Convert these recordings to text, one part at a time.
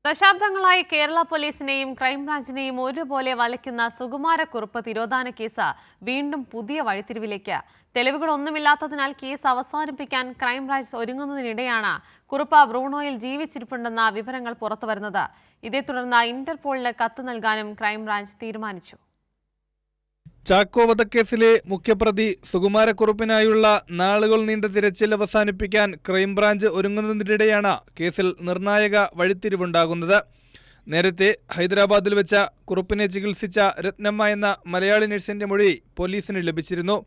ദശാബ്ദങ്ങളായി കേരള പോലീസിനെയും ക്രൈംബ്രാഞ്ചിനെയും ഒരുപോലെ വലയ്ക്കുന്ന സുകുമാരക്കുറുപ്പ് തിരോധാന കേസ് വീണ്ടും പുതിയ വഴിത്തിരിവിലേക്ക്. തെളിവുകളൊന്നുമില്ലാത്തതിനാൽ കേസ് അവസാനിപ്പിക്കാൻ ക്രൈംബ്രാഞ്ച് ഒരുങ്ങുന്നതിനിടെയാണ് കുറുപ്പ് ബ്രൂണോയിൽ ജീവിച്ചിരിപ്പുണ്ടെന്ന വിവരങ്ങൾ പുറത്തുവരുന്നത്. ഇതേ തുടർന്ന് ഇന്റർപോളിന് കത്ത് നൽകാനും ക്രൈംബ്രാഞ്ച് തീരുമാനിച്ചു. ചാക്കോ വധക്കേസിലെ മുഖ്യപ്രതി സുകുമാരക്കുറുപ്പിനായുള്ള നാളുകൾ നീണ്ട തിരച്ചിൽ അവസാനിപ്പിക്കാൻ ക്രൈംബ്രാഞ്ച് ഒരുങ്ങുന്നതിനിടെയാണ് കേസിൽ നിർണായക വഴിത്തിരിവുണ്ടാകുന്നത്. നേരത്തെ ഹൈദരാബാദിൽ വെച്ച കുറുപ്പിനെ ചികിത്സിച്ച രത്നമ്മ എന്ന മലയാളി നഴ്സിന്റെ മൊഴി പോലീസിന് ലഭിച്ചിരുന്നു.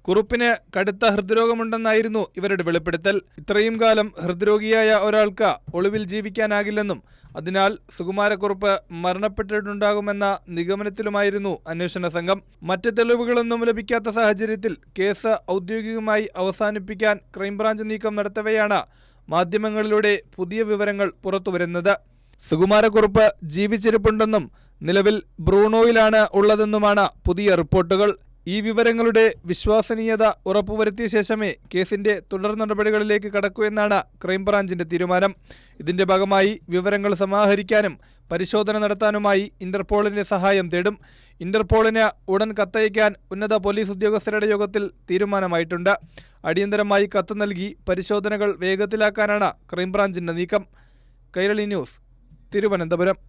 കുറുപ്പിന് കടുത്ത ഹൃദ്രോഗമുണ്ടെന്നായിരുന്നു ഇവരുടെ വെളിപ്പെടുത്തൽ. ഇത്രയും കാലം ഹൃദ്രോഗിയായ ഒരാൾക്ക് ഒളിവിൽ ജീവിക്കാനാകില്ലെന്നും അതിനാൽ സുകുമാരക്കുറുപ്പ് മരണപ്പെട്ടിട്ടുണ്ടാകുമെന്ന നിഗമനത്തിലുമായിരുന്നു അന്വേഷണ സംഘം. മറ്റ് തെളിവുകളൊന്നും ലഭിക്കാത്ത സാഹചര്യത്തിൽ കേസ് ഔദ്യോഗികമായി അവസാനിപ്പിക്കാൻ ക്രൈംബ്രാഞ്ച് നീക്കം നടത്തവെയാണ് മാധ്യമങ്ങളിലൂടെ പുതിയ വിവരങ്ങൾ പുറത്തുവരുന്നത്. സുകുമാരക്കുറുപ്പ് ജീവിച്ചിരിപ്പുണ്ടെന്നും നിലവിൽ ബ്രൂണോയിലാണ് ഉള്ളതെന്നുമാണ് പുതിയ റിപ്പോർട്ടുകൾ. ഈ വിവരങ്ങളുടെ വിശ്വസനീയത ഉറപ്പുവരുത്തിയ ശേഷമേ കേസിന്റെ തുടർ നടപടികളിലേക്ക് കടക്കൂ എന്നാണ് ക്രൈംബ്രാഞ്ചിന്റെ തീരുമാനം. ഇതിന്റെ ഭാഗമായി വിവരങ്ങൾ സമാഹരിക്കാനും പരിശോധന നടത്താനുമായി ഇന്റർപോളിന്റെ സഹായം തേടും. ഇന്റർപോളിന് ഉടൻ കത്തയക്കാൻ ഉന്നത പോലീസ് ഉദ്യോഗസ്ഥരുടെ യോഗത്തിൽ തീരുമാനമായിട്ടുണ്ട്. അടിയന്തരമായി കത്ത് നൽകി പരിശോധനകൾ വേഗത്തിലാക്കാനാണ് ക്രൈംബ്രാഞ്ചിന്റെ നീക്കം. കൈരളി ന്യൂസ്, തിരുവനന്തപുരം.